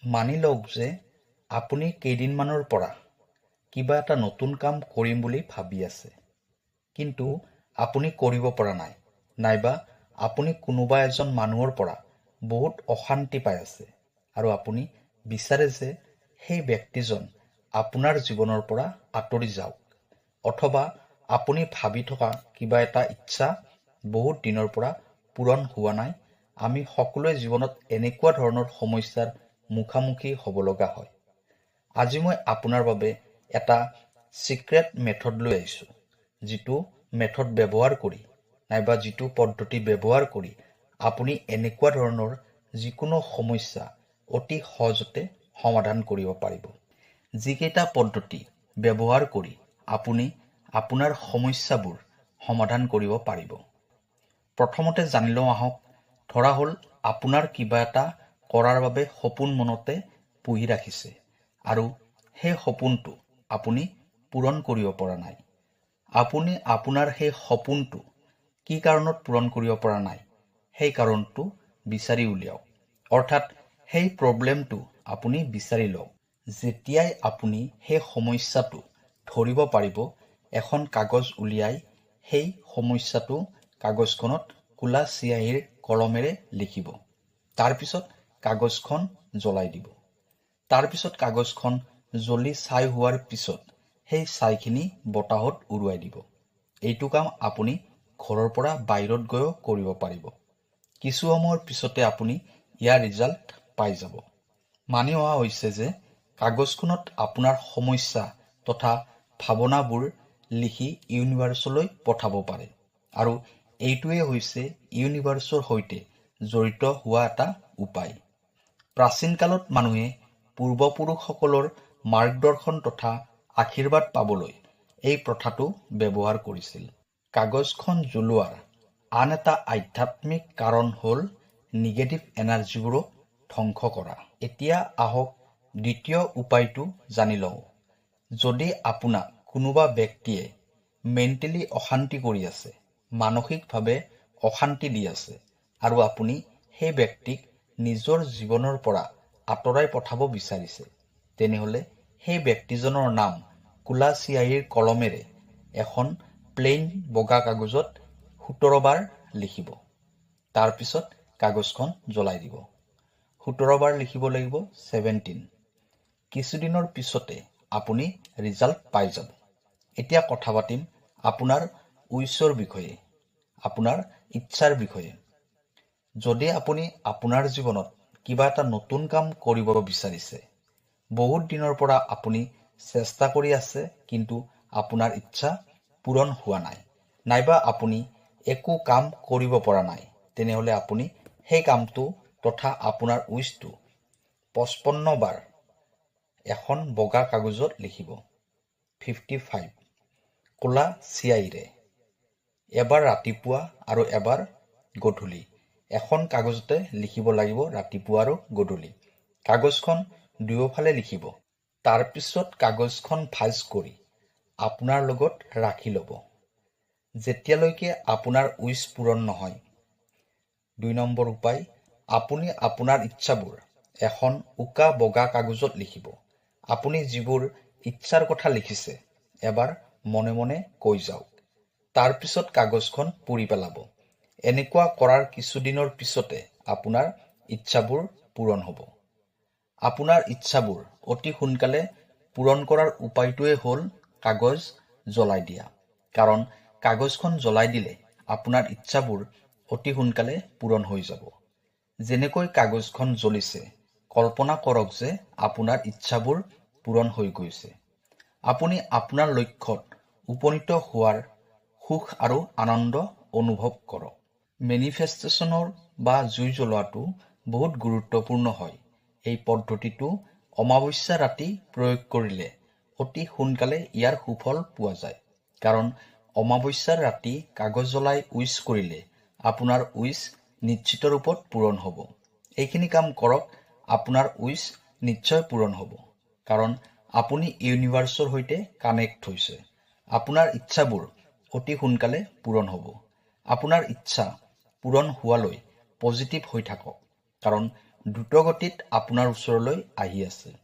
মানি লওক যে আপুনি কেইদিনমানৰ পৰা কিবা এটা নতুন কাম কৰিম বুলি ভাবি আছে, কিন্তু আপুনি কৰিব পৰা নাই, নাইবা আপুনি কোনোবা এজন মানুহৰ পৰা বহুত অশান্তি পাই আছে আৰু আপুনি বিচাৰে যে সেই ব্যক্তিজন আপোনাৰ জীৱনৰ পৰা আঁতৰি যাওক, অথবা আপুনি ভাবি থকা কিবা এটা ইচ্ছা বহুত দিনৰ পৰা পূৰণ হোৱা নাই। আমি সকলোৱে জীৱনত এনেকুৱা ধৰণৰ সমস্যাৰ মুখামুখি হ'ব লগা হয়। আজি মই আপোনাৰ বাবে এটা চিক্ৰেট মেথড লৈ আহিছোঁ, যিটো মেথড ব্যৱহাৰ কৰি নাইবা যিটো পদ্ধতি ব্যৱহাৰ কৰি আপুনি এনেকুৱা ধৰণৰ যিকোনো সমস্যা অতি সহজতে সমাধান কৰিব পাৰিব। যিকেইটা পদ্ধতি ব্যৱহাৰ কৰি আপুনি আপোনাৰ সমস্যাবোৰ সমাধান কৰিব পাৰিব। প্ৰথমতে জানি লওঁ আহক। ধৰা হ'ল আপোনাৰ কিবা এটা কৰাৰ বাবে সপোন মনতে পুহি ৰাখিছে আৰু সেই সপোনটো আপুনি পূৰণ কৰিব পৰা নাই। আপুনি আপোনাৰ সেই সপোনটো কি কাৰণত পূৰণ কৰিব পৰা নাই, সেই কাৰণটো বিচাৰি উলিয়াওক। অৰ্থাৎ সেই প্ৰব্লেমটো আপুনি বিচাৰি লওক। যেতিয়াই আপুনি সেই সমস্যাটো ধৰিব পাৰিব, এখন কাগজ উলিয়াই সেই সমস্যাটো কাগজখনত ক'লা চিয়াহীৰ কলমেৰে লিখিব। তাৰপিছত কাগজখন জ্বলাই দিব। তাৰপিছত কাগজখন জ্বলি ছাই হোৱাৰ পিছত সেই ছাইখিনি বতাহত উৰুৱাই দিব। এইটো কাম আপুনি ঘৰৰ পৰা বাহিৰত গৈও কৰিব পাৰিব। কিছু সময়ৰ পিছতে আপুনি ইয়াৰ ৰিজাল্ট পাই যাব। মানি অহা হৈছে যে কাগজখনত আপোনাৰ সমস্যা তথা ভাৱনাবোৰ লিখি ইউনিভাৰ্চলৈ পঠাব পাৰে, আৰু এইটোৱে হৈছে ইউনিভাৰ্চৰ সৈতে জড়িত হোৱা এটা উপায়। প্ৰাচীন কালত মানুহে পূৰ্বপুৰুষসকলৰ মাৰ্গদৰ্শন তথা আশীৰ্বাদ পাবলৈ এই প্ৰথাটো ব্যৱহাৰ কৰিছিল। কাগজখন জ্বলোৱাৰ আন এটা আধ্যাত্মিক কাৰণ হ'ল নিগেটিভ এনাৰ্জিবোৰক ধ্বংস কৰা। এতিয়া আহক দ্বিতীয় উপায়টো জানি লওঁ। যদি আপোনাক কোনোবা ব্যক্তিয়ে মেণ্টেলি অশান্তি কৰি আছে, মানসিকভাৱে অশান্তি দি আছে, আৰু আপুনি সেই ব্যক্তিক নিজৰ জীৱনৰ পৰা আঁতৰাই পঠাব বিচাৰিছে, তেনেহ'লে সেই ব্যক্তিজনৰ নাম ক'লা চিয়াহীৰ কলমেৰে এখন প্লেইন বগা কাগজত 17 বাৰ লিখিব। তাৰপিছত কাগজখন জ্বলাই দিব। 17 বাৰ লিখিব লাগিব 17। কিছুদিনৰ পিছতে আপুনি ৰিজাল্ট পাই যাব। এতিয়া কথা পাতিম আপোনাৰ উইচৰ বিষয়ে, আপোনাৰ ইচ্ছাৰ বিষয়ে। যদি আপুনি আপোনাৰ জীৱনত কিবা এটা নতুন কাম কৰিব বিচাৰিছে, বহুত দিনৰ পৰা আপুনি চেষ্টা কৰি আছে কিন্তু আপোনাৰ ইচ্ছা পূৰণ হোৱা নাই, নাইবা আপুনি একো কাম কৰিব পৰা নাই, তেনেহ'লে আপুনি সেই কামটো তথা আপোনাৰ উইচটো 55 বাৰ এখন বগা কাগজত লিখিব। 55 ক'লা চিয়াহীৰে। এবাৰ ৰাতিপুৱা আৰু এবাৰ গধূলি। এখন কাগজতে লিখিব লাগিব ৰাতিপুৱা আৰু গধূলি। কাগজখন দুয়োফালে লিখিব। তাৰপিছত কাগজখন ভাঁজ কৰি আপোনাৰ লগত ৰাখি ল'ব, যেতিয়ালৈকে আপোনাৰ উইচ পূৰণ নহয়। 2 নম্বৰ উপায়, আপুনি আপোনাৰ ইচ্ছাবোৰ এখন উকা বগা কাগজত লিখিব। আপুনি যিবোৰ ইচ্ছাৰ কথা লিখিছে এবাৰ মনে মনে কৈ যাওক। তাৰপিছত কাগজখন পুৰি পেলাব। এনেকুৱা কৰাৰ কিছুদিনৰ পিছতে আপোনাৰ ইচ্ছাবোৰ পূৰণ হ'ব। আপোনাৰ ইচ্ছাবোৰ অতি সোনকালে পূৰণ কৰাৰ উপায়টোৱে হ'ল কাগজ জ্বলাই দিয়া। কাৰণ কাগজখন জ্বলাই দিলে আপোনাৰ ইচ্ছাবোৰ অতি সোনকালে পূৰণ হৈ যাব। যেনেকৈ কাগজখন জ্বলিছে, কল্পনা কৰক যে আপোনাৰ ইচ্ছাবোৰ পূৰণ হৈ গৈছে। আপুনি আপোনাৰ লক্ষ্যত উপনীত হোৱাৰ সুখ আৰু আনন্দ অনুভৱ কৰক। মেনিফেষ্টেশ্যনৰ বা জুই জ্বলোৱাটো বহুত গুৰুত্বপূৰ্ণ হয়। এই পদ্ধতিটো অমাৱস্যা ৰাতি প্ৰয়োগ কৰিলে অতি সোনকালে ইয়াৰ সুফল পোৱা যায়। কাৰণ অমাৱস্যাৰ ৰাতি কাগজ জ্বলাই উইচ কৰিলে আপোনাৰ উইচ নিশ্চিত ৰূপত পূৰণ হ'ব। এইখিনি কাম কৰক, আপোনাৰ উইচ নিশ্চয় পূৰণ হ'ব। কাৰণ আপুনি ইউনিভাৰ্চৰ সৈতে কানেক্ট হৈছে। আপোনাৰ ইচ্ছাবোৰ অতি সোনকালে পূৰণ হ'ব। আপোনাৰ ইচ্ছা পূৰণ হোৱালৈ পজিটিভ হৈ থাকক। কাৰণ দ্ৰুতগতিত আপোনাৰ ওচৰলৈ আহি আছে।